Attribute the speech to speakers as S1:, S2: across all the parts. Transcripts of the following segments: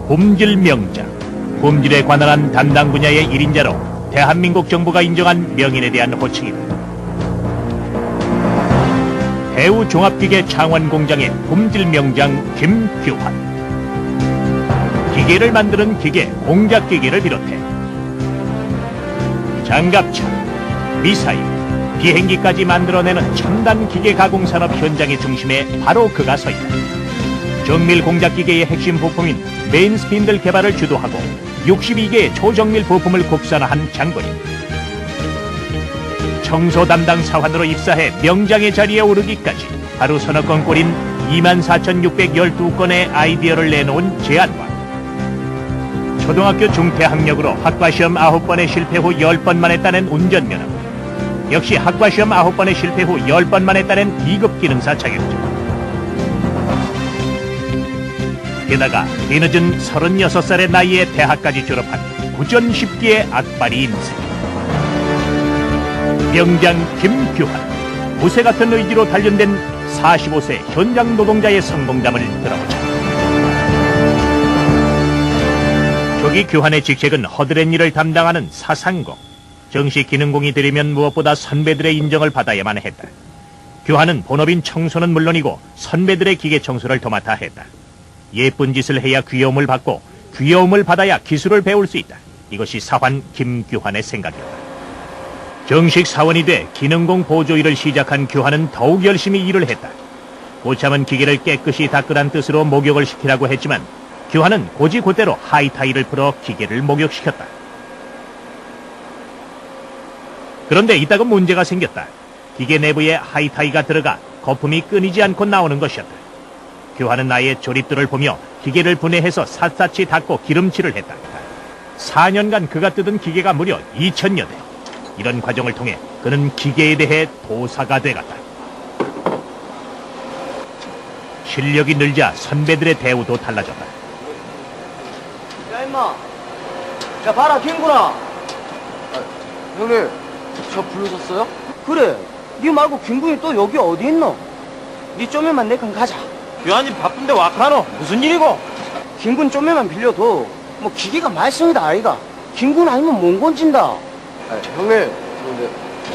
S1: 품질 명장. 품질에 관한한 담당 분야의 1인자로 대한민국 정부가 인정한 명인에 대한 호칭이다. 대우 종합기계 창원 공장의 품질 명장 김규환. 기계를 만드는 기계, 공작기계를 비롯해 장갑차, 미사일, 비행기까지 만들어내는 첨단 기계 가공 산업 현장의 중심에 바로 그가 서 있다. 정밀 공작기계의 핵심 부품인 메인 스핀들 개발을 주도하고 62개의 초정밀 부품을 국산화한 장본인. 청소 담당 사관으로 입사해 명장의 자리에 오르기까지 하루 서너 건 꼴인 24,612건의 아이디어를 내놓은 제안과 초등학교 중퇴학력으로 학과시험 9번의 실패 후 10번 만에 따낸 운전면허, 역시 학과시험 9번의 실패 후 10번 만에 따낸 비급 기능사 자격증. 게다가 뒤늦은 36살의 나이에 대학까지 졸업한 구전십기의 악바리 인생. 명장 김규환, 무쇠 같은 의지로 단련된 45세 현장 노동자의 성공담을 들어보자. 초기 규환의 직책은 허드렛 일을 담당하는 사상공. 정식 기능공이 되려면 무엇보다 선배들의 인정을 받아야만 했다. 규환은 본업인 청소는 물론이고 선배들의 기계 청소를 도맡아 했다. 예쁜 짓을 해야 귀여움을 받고 귀여움을 받아야 기술을 배울 수 있다. 이것이 사환 김규환의 생각이었다. 정식 사원이 돼 기능공 보조 일을 시작한 규환은 더욱 열심히 일을 했다. 고참은 기계를 깨끗이 닦으란 뜻으로 목욕을 시키라고 했지만 규환은 고지고대로 하이타이를 풀어 기계를 목욕시켰다. 그런데 이따가 문제가 생겼다. 기계 내부에 하이타이가 들어가 거품이 끊이지 않고 나오는 것이었다. 규환은 나의 조립들을 보며 기계를 분해해서 샅샅이 닦고 기름칠을 했다. 4년간 그가 뜯은 기계가 무려 2,000여 대. 이런 과정을 통해 그는 기계에 대해 도사가 돼갔다. 실력이 늘자 선배들의 대우도 달라졌다.
S2: 야 임마, 야 봐라 김구나.
S3: 형님, 저 부르셨어요?
S2: 그래, 니 말고 김구이 또 여기 어디 있노? 니 좀에만 내건 가자.
S3: 교환이 바쁜데 와카노 무슨 일이고?
S2: 김군 좀에만 빌려도 뭐 기계가 말썽이다 아이가. 김군 아니면 몽곤진다.
S3: 형님,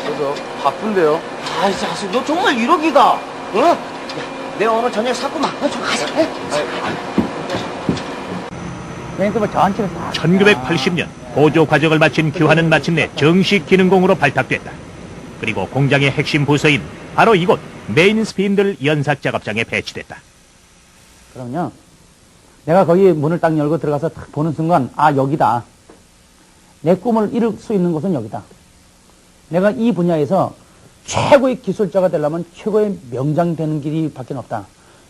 S3: 저도 바쁜데요.
S2: 아이 자식, 너 정말 이러기가? 어? 야, 내가 오늘 저녁 샀구만. 좀 가자.
S1: 1980년 보조 과정을 마친 규환은 마침내 정식 기능공으로 발탁됐다. 그리고 공장의 핵심 부서인 바로 이곳 메인 스핀들 연삭 작업장에 배치됐다.
S4: 그럼요. 내가 거기 문을 딱 열고 들어가서 딱 보는 순간, 아, 여기다. 내 꿈을 이룰 수 있는 곳은 여기다. 내가 이 분야에서 최고의 기술자가 되려면 최고의 명장 되는 길이 밖에 없다.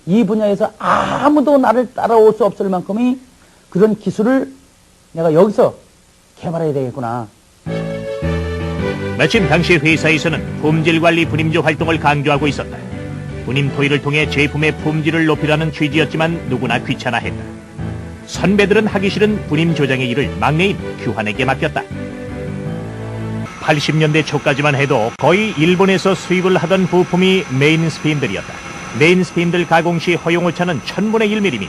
S4: 이 분야에서 아무도 나를 따라올 수 없을 만큼의 그런 기술을 내가 여기서 개발해야 되겠구나.
S1: 마침 당시 회사에서는 품질관리 분임조 활동을 강조하고 있었다. 분임 토의를 통해 제품의 품질을 높이라는 취지였지만 누구나 귀찮아했다. 선배들은 하기 싫은 분임 조장의 일을 막내인 규환에게 맡겼다. 80년대 초까지만 해도 거의 일본에서 수입을 하던 부품이 메인 스핀들이었다. 메인 스핀들 가공 시 허용오차는 1000분의 1mm.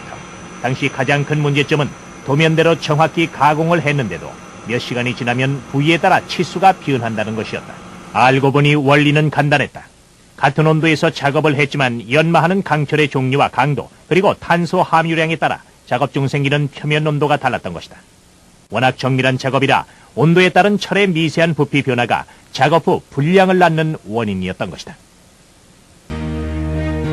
S1: 당시 가장 큰 문제점은 도면대로 정확히 가공을 했는데도 몇 시간이 지나면 부위에 따라 치수가 변한다는 것이었다. 알고 보니 원리는 간단했다. 같은 온도에서 작업을 했지만 연마하는 강철의 종류와 강도, 그리고 탄소 함유량에 따라 작업 중 생기는 표면 온도가 달랐던 것이다. 워낙 정밀한 작업이라 온도에 따른 철의 미세한 부피 변화가 작업 후 불량을 낳는 원인이었던 것이다.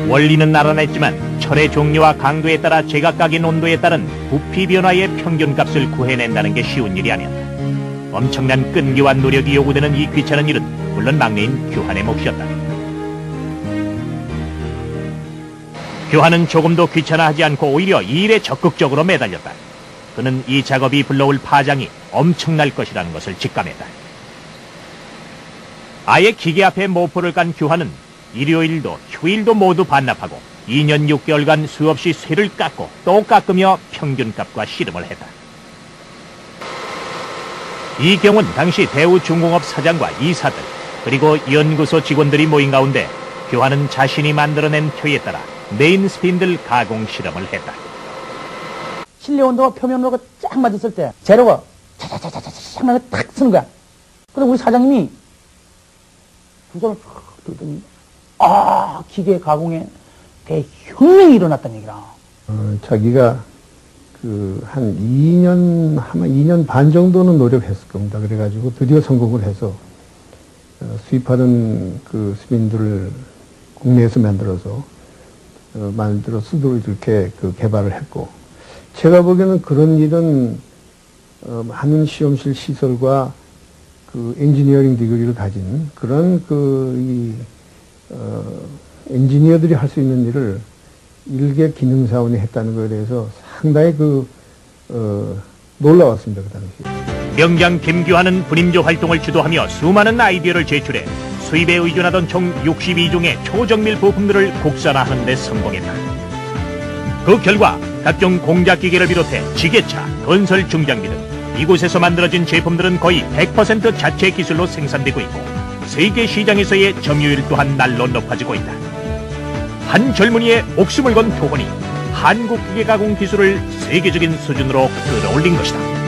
S1: 원리는 알아냈지만 철의 종류와 강도에 따라 제각각인 온도에 따른 부피 변화의 평균값을 구해낸다는 게 쉬운 일이 아니었다. 엄청난 끈기와 노력이 요구되는 이 귀찮은 일은 물론 막내인 규환의 몫이었다. 규환은 조금도 귀찮아하지 않고 오히려 이 일에 적극적으로 매달렸다. 그는 이 작업이 불러올 파장이 엄청날 것이라는 것을 직감했다. 아예 기계 앞에 모포를 깐 규환은 일요일도 휴일도 모두 반납하고 2년 6개월간 수없이 쇠를 깎고 또 깎으며 평균값과 씨름을 했다. 이 경우는 당시 대우중공업 사장과 이사들 그리고 연구소 직원들이 모인 가운데 규환은 자신이 만들어낸 표에 따라 메인 스핀들 가공 실험을 했다.
S4: 실내 온도가 표면 온도가 쫙 맞았을 때 재료가 차차차차차 하면 탁 쓰는 거야. 근데 우리 사장님이 두 손을 쫙 들더니 기계 가공에 대혁명이 일어났다는 얘기라.
S5: 자기가 한 2년, 아마 2년 반 정도는 노력했을 겁니다. 그래가지고 드디어 성공을 해서 수입하는 그 스핀들을 국내에서 만들어 쓰도록 이렇게 개발을 했고, 제가 보기에는 그런 일은 많은 시험실 시설과 그 엔지니어링 디그리를 가진 그런 엔지니어들이 할 수 있는 일을 일개 기능사원이 했다는 것에 대해서 상당히 놀라웠습니다, 그 당시.
S1: 명장 김규환은 분임조 활동을 주도하며 수많은 아이디어를 제출해 수입에 의존하던 총 62종의 초정밀 부품들을 국산화하는 데 성공했다. 그 결과 각종 공작기계를 비롯해 지게차, 건설 중장비 등 이곳에서 만들어진 제품들은 거의 100% 자체 기술로 생산되고 있고 세계 시장에서의 점유율 또한 날로 높아지고 있다. 한 젊은이의 목숨을 건 교훈이 한국 기계 가공 기술을 세계적인 수준으로 끌어올린 것이다.